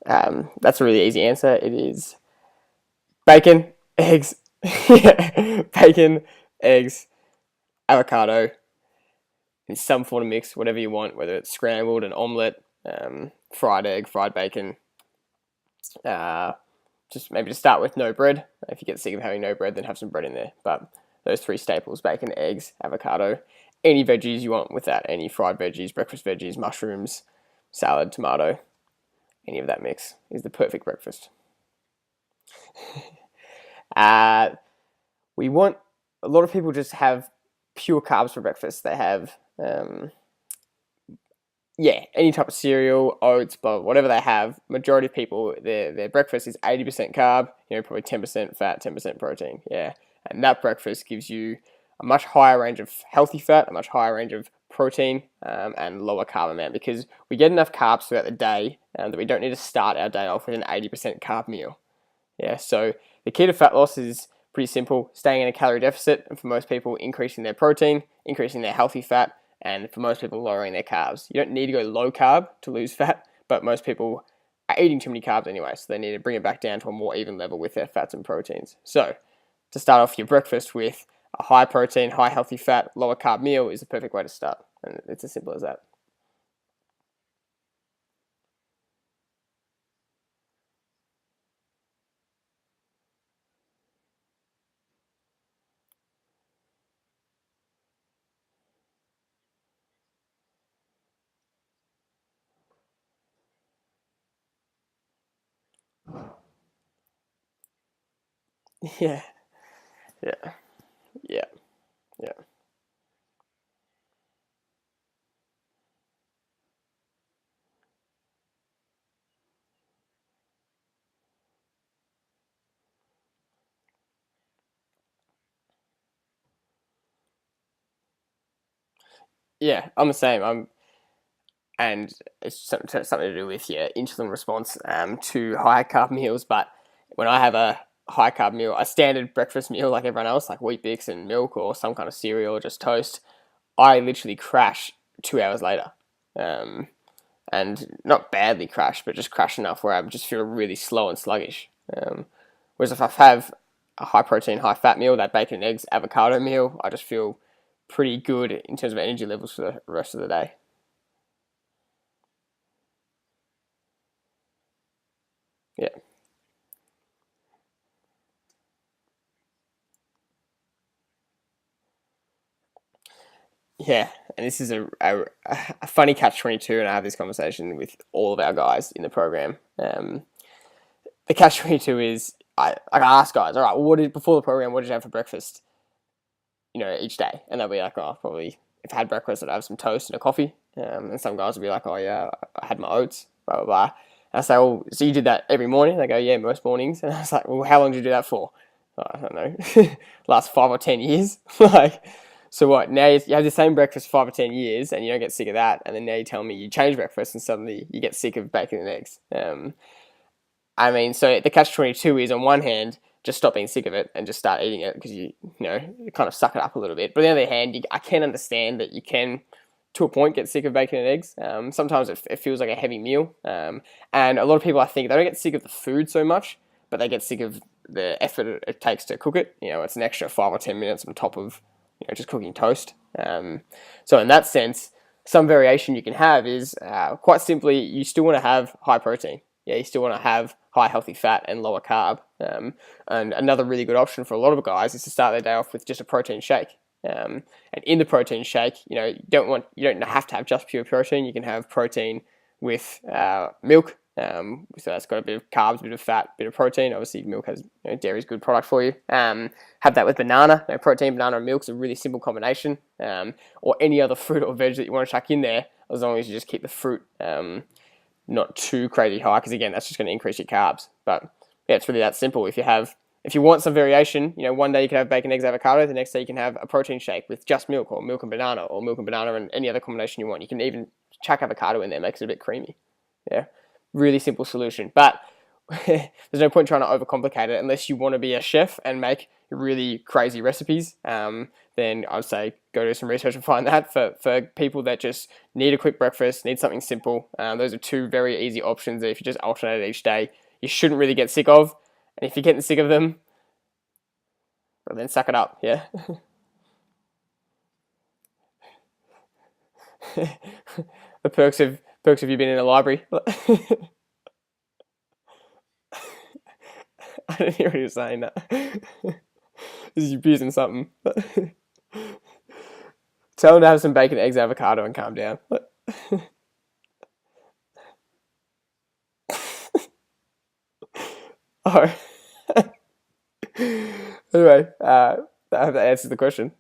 That's a really easy answer. It is bacon, eggs, yeah, bacon, eggs, avocado, in some form of mix, whatever you want, whether it's scrambled, an omelette, fried egg, fried bacon. Uh, just maybe to start with, no bread. If you get sick of having no bread, then have some bread in there. But those three staples: bacon, eggs, avocado. Any veggies you want with that, any fried veggies, breakfast veggies, mushrooms, salad, tomato, any of that mix is the perfect breakfast. Uh, we want a lot of people just have pure carbs for breakfast. They have any type of cereal, oats, but whatever they have. Majority of people, their breakfast is 80% carb, probably 10% fat, 10% protein. Yeah, and that breakfast gives you a much higher range of healthy fat, a much higher range of protein, and lower carb amount, because we get enough carbs throughout the day that we don't need to start our day off with an 80% carb meal. Yeah, so the key to fat loss is pretty simple: staying in a calorie deficit, and for most people, increasing their protein, increasing their healthy fat, and for most people, lowering their carbs. You don't need to go low carb to lose fat, but most people are eating too many carbs anyway, so they need to bring it back down to a more even level with their fats and proteins. So, to start off your breakfast with a high protein, high healthy fat, lower carb meal is the perfect way to start, and it's as simple as that. Yeah, yeah, yeah, yeah. Yeah, I'm the same. And it's something to do with your insulin response to high carb meals. But when I have a high carb meal, a standard breakfast meal like everyone else, like Wheat Bix and milk or some kind of cereal or just toast, I literally crash 2 hours later. Um, and not badly crash, but just crash enough where I just feel really slow and sluggish. Whereas if I have a high protein, high fat meal, that bacon and eggs avocado meal, I just feel pretty good in terms of energy levels for the rest of the day. Yeah. Yeah, and this is a funny catch 22, and I have this conversation with all of our guys in the program. The catch 22 is I ask guys, all right, well, before the program, what did you have for breakfast? Each day, and they'll be like, oh, probably if I had breakfast, I'd have some toast and a coffee. And some guys will be like, oh yeah, I had my oats, blah blah blah. And I say, well, so you did that every morning? They go, yeah, most mornings. And I was like, well, how long did you do that for? Oh, I don't know, last 5 or 10 years. Like, so what? Now you have the same breakfast for 5 or 10 years, and you don't get sick of that. And then now you tell me you change breakfast, and suddenly you get sick of bacon and eggs. I mean, so the catch 22 is, on one hand, just stop being sick of it and just start eating it, because you kind of suck it up a little bit. But on the other hand, I can understand that you can, to a point, get sick of bacon and eggs. Sometimes it feels like a heavy meal, and a lot of people, I think, they don't get sick of the food so much, but they get sick of the effort it takes to cook it. It's an extra 5 or 10 minutes on top of just cooking toast. So in that sense, some variation you can have is, quite simply, you still want to have high protein. Yeah, you still want to have high healthy fat and lower carb. And another really good option for a lot of guys is to start their day off with just a protein shake. And in the protein shake, you don't have to have just pure protein. You can have protein with milk. So that's got a bit of carbs, a bit of fat, a bit of protein. Obviously, milk has, dairy is a good product for you. Have that with banana. Protein, banana, and milk is a really simple combination. Or any other fruit or veg that you want to chuck in there, as long as you just keep the fruit not too crazy high, because again, that's just going to increase your carbs. But yeah, it's really that simple. If you want some variation, one day you can have bacon, eggs, avocado. The next day you can have a protein shake with just milk, or milk and banana, or milk and banana and any other combination you want. You can even chuck avocado in there, makes it a bit creamy. Yeah, really simple solution. But there's no point trying to overcomplicate it unless you want to be a chef and make really crazy recipes. Then I'd say go do some research and find that. For people that just need a quick breakfast, need something simple, those are two very easy options that if you just alternate it each day, you shouldn't really get sick of. And if you're getting sick of them, well, then suck it up. Yeah. The perks of you being in a library. I don't hear what you're saying. That is you abusing something. Tell him to have some bacon, eggs, avocado, and calm down. Oh, anyway, I hope that answers the question.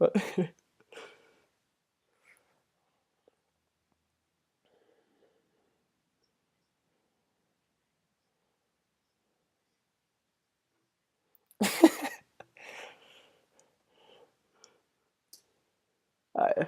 uh,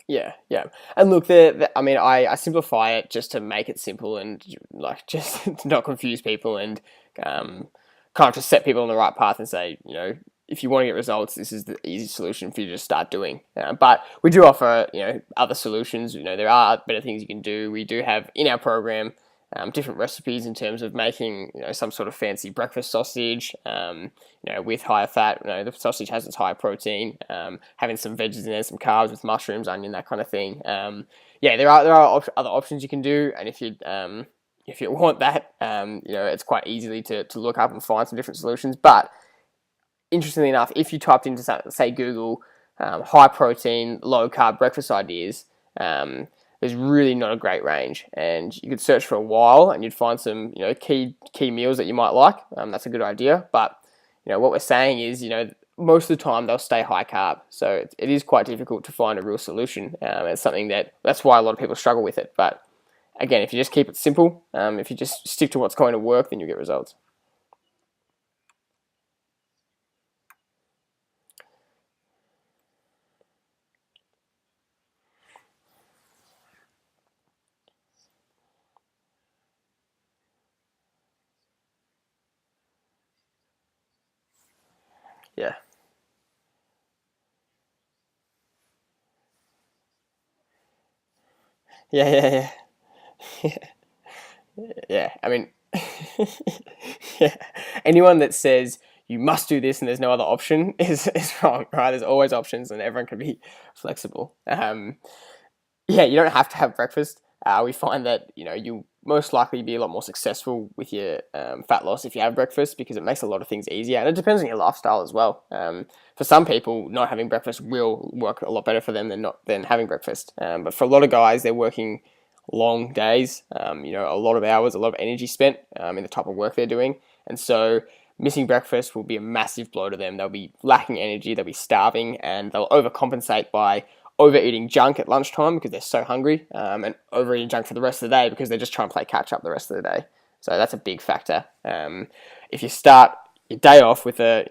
yeah, yeah. And look, I mean, I simplify it just to make it simple and like just to not confuse people and um, kind of just set people on the right path and say, if you want to get results, this is the easy solution for you to start doing. But we do offer, other solutions. There are better things you can do. We do have in our program different recipes in terms of making, some sort of fancy breakfast sausage. With higher fat. The sausage has its high protein. Having some veggies in there, some carbs with mushrooms, onion, that kind of thing. Yeah, there are other options you can do, and if you want that, it's quite easily to look up and find some different solutions. But interestingly enough, if you typed into say Google high protein, low carb breakfast ideas, there's really not a great range, and you could search for a while and you'd find some key meals that you might like. That's a good idea, but what we're saying is most of the time they'll stay high carb, so it is quite difficult to find a real solution. It's something that's why a lot of people struggle with it. But again, if you just keep it simple, if you just stick to what's going to work, then you'll get results. Yeah, yeah, yeah, yeah. Yeah, I mean, yeah. Anyone that says you must do this and there's no other option is wrong, right? There's always options, and everyone can be flexible. Yeah, you don't have to have breakfast. We find that you most likely be a lot more successful with your fat loss if you have breakfast, because it makes a lot of things easier, and it depends on your lifestyle as well. For some people, not having breakfast will work a lot better for them than having breakfast. But for a lot of guys, they're working long days. A lot of hours, a lot of energy spent in the type of work they're doing, and so missing breakfast will be a massive blow to them. They'll be lacking energy, they'll be starving, and they'll overcompensate by overeating junk at lunchtime because they're so hungry, and overeating junk for the rest of the day because they're just trying to play catch up the rest of the day. So that's a big factor. If you start your day off with a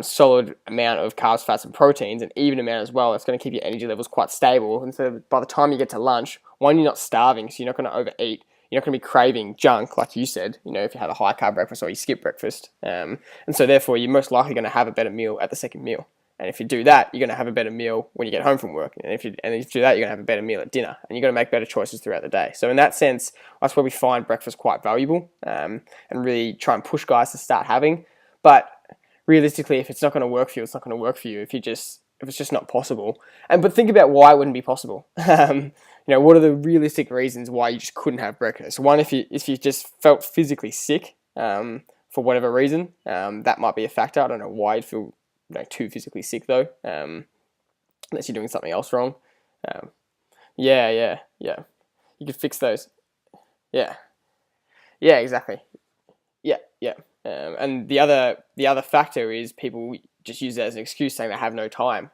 solid amount of carbs, fats, and proteins, an even amount as well, it's going to keep your energy levels quite stable. And so by the time you get to lunch, one, you're not starving, so you're not going to overeat. You're not going to be craving junk, like you said, if you have a high carb breakfast or you skip breakfast. And so therefore, you're most likely going to have a better meal at the second meal. And if you do that, you're going to have a better meal when you get home from work. And if you do that, you're going to have a better meal at dinner. And you're going to make better choices throughout the day. So in that sense, that's where we find breakfast quite valuable, and really try and push guys to start having. But realistically, if it's not going to work for you, it's not going to work for you. If it's just not possible. But think about why it wouldn't be possible. What are the realistic reasons why you just couldn't have breakfast? One, if you just felt physically sick, for whatever reason, that might be a factor. I don't know why you'd feel too physically sick though, unless you're doing something else wrong. Um, yeah, yeah, yeah. You could fix those. Yeah, yeah, exactly. Yeah, yeah. And the other factor is people just use it as an excuse, saying they have no time.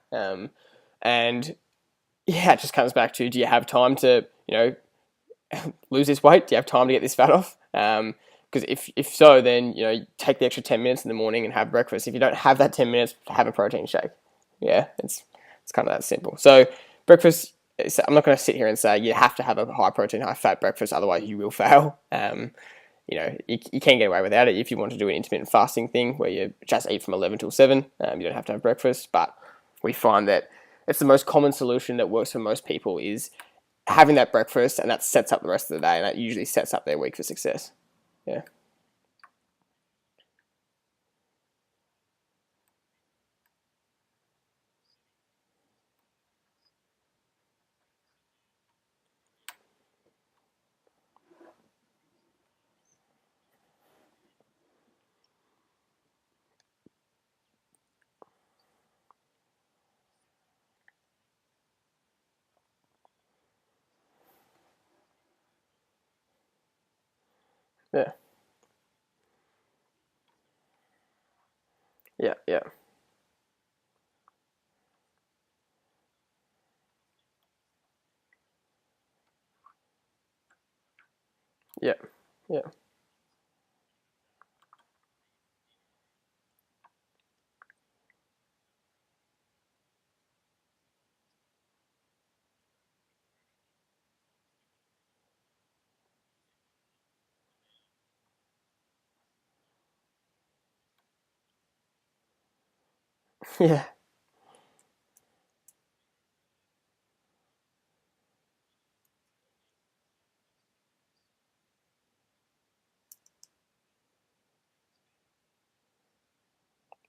And yeah, it just comes back to, do you have time to lose this weight? Do you have time to get this fat off? Because if so, then take the extra 10 minutes in the morning and have breakfast. If you don't have that 10 minutes, have a protein shake. Yeah, it's kind of that simple. So breakfast. I'm not going to sit here and say you have to have a high protein, high fat breakfast, otherwise you will fail. You can get away without it if you want to do an intermittent fasting thing where you just eat from 11 till 7. You don't have to have breakfast, but we find that it's the most common solution that works for most people is having that breakfast, and that sets up the rest of the day, and that usually sets up their week for success. Yeah. Yeah. Yeah. Yeah. Yeah. Yeah. Yeah.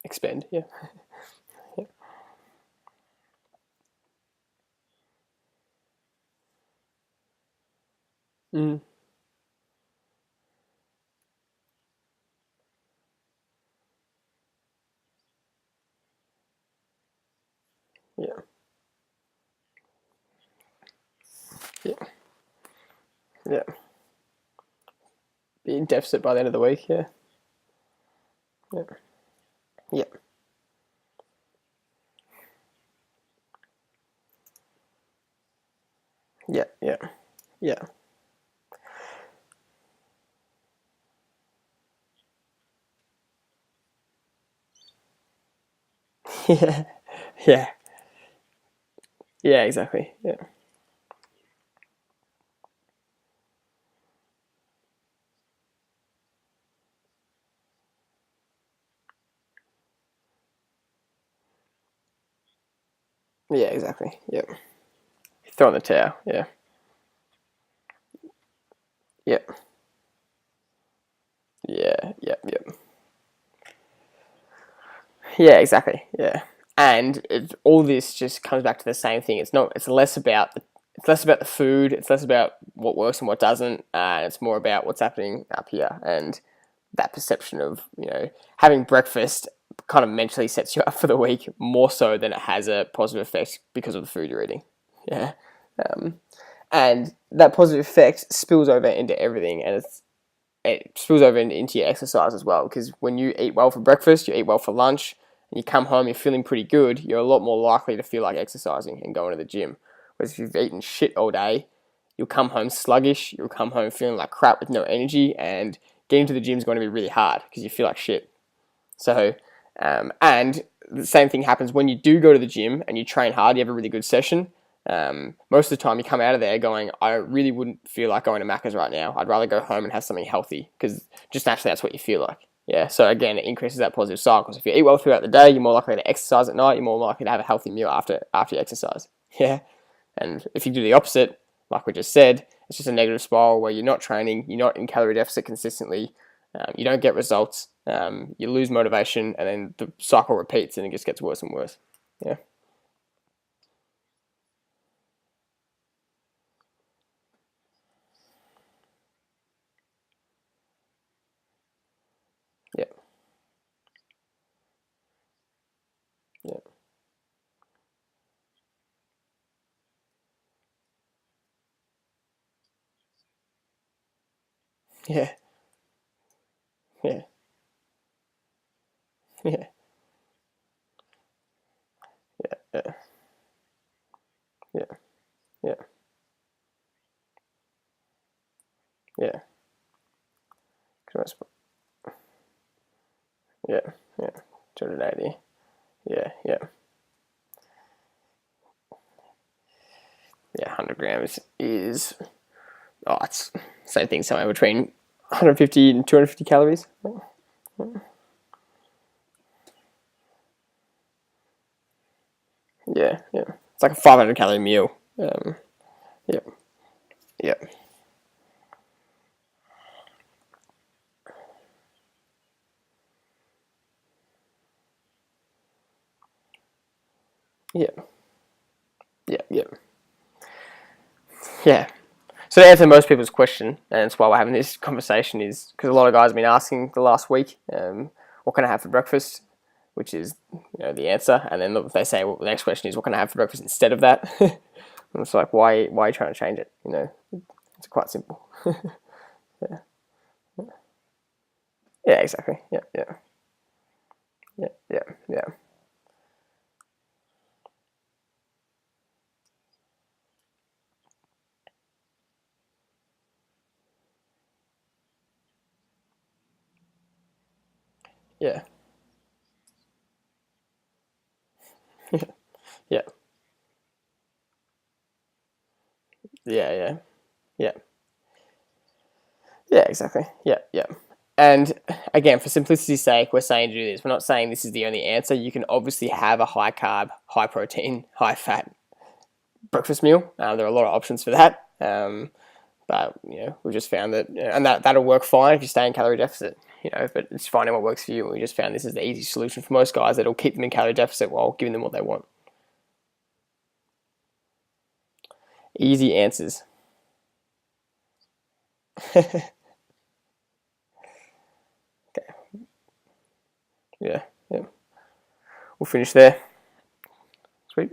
Expend. Yeah. Yeah. Mm. Yeah. Yeah. Yeah. Be in deficit by the end of the week. Yeah. Yeah. Yeah. Yeah. Yeah. Yeah. Yeah. Yeah. Yeah. Exactly. Yeah. Yeah. Exactly. Yeah. Throw in the towel. Yeah. Yeah. Yeah. Yeah. Yeah. Yeah, exactly. Yeah, and all this just comes back to the same thing. It's not. It's less about the food. It's less about what works and what doesn't. And it's more about what's happening up here, and that perception of having breakfast kind of mentally sets you up for the week more so than it has a positive effect because of the food you're eating. Yeah, um, and that positive effect spills over into everything, and it spills over into your exercise as well. Because when you eat well for breakfast, you eat well for lunch, and you come home, you're feeling pretty good, you're a lot more likely to feel like exercising and going to the gym. Whereas if you've eaten shit all day, you'll come home sluggish, you'll come home feeling like crap with no energy, and getting to the gym is going to be really hard because you feel like shit. So, and the same thing happens when you do go to the gym and you train hard, you have a really good session. Most of the time, you come out of there going, I really wouldn't feel like going to Macca's right now. I'd rather go home and have something healthy because just naturally that's what you feel like. Yeah. So again, it increases that positive cycle. Because if you eat well throughout the day, you're more likely to exercise at night. You're more likely to have a healthy meal after you exercise. Yeah. And if you do the opposite, like we just said, it's just a negative spiral where you're not training, you're not in calorie deficit consistently, you don't get results, you lose motivation, and then the cycle repeats and it just gets worse and worse. Yeah. Yeah. Yeah. Yeah. Yeah. Yeah. Yeah. Yeah. Yeah. Yeah. Yeah. Yeah. 280. Yeah. Yeah. Yeah. 100 grams is, oh, it's same thing, somewhere between 150 and 250 calories. Yeah. Yeah. It's like a 500 calorie meal. Yeah. Yeah. Yeah. Yeah. Yeah. Yeah. So to answer most people's question, and that's why we're having this conversation, is because a lot of guys have been asking the last week, what can I have for breakfast? Which is, the answer. And then they say, well, the next question is, what can I have for breakfast instead of that? And it's like, why are you trying to change it? It's quite simple. Yeah, exactly. Yeah, yeah, yeah, yeah, yeah, yeah, yeah, yeah, yeah, yeah. Yeah, exactly. Yeah, yeah. And again, for simplicity's sake, we're saying to do this. We're not saying this is the only answer. You can obviously have a high carb, high protein, high fat breakfast meal. There are a lot of options for that. But we just found that, and that'll work fine if you stay in calorie deficit. But it's finding what works for you. And we just found this is the easy solution for most guys that'll keep them in calorie deficit while giving them what they want. Easy answers. Yeah, yeah. We'll finish there. Sweet.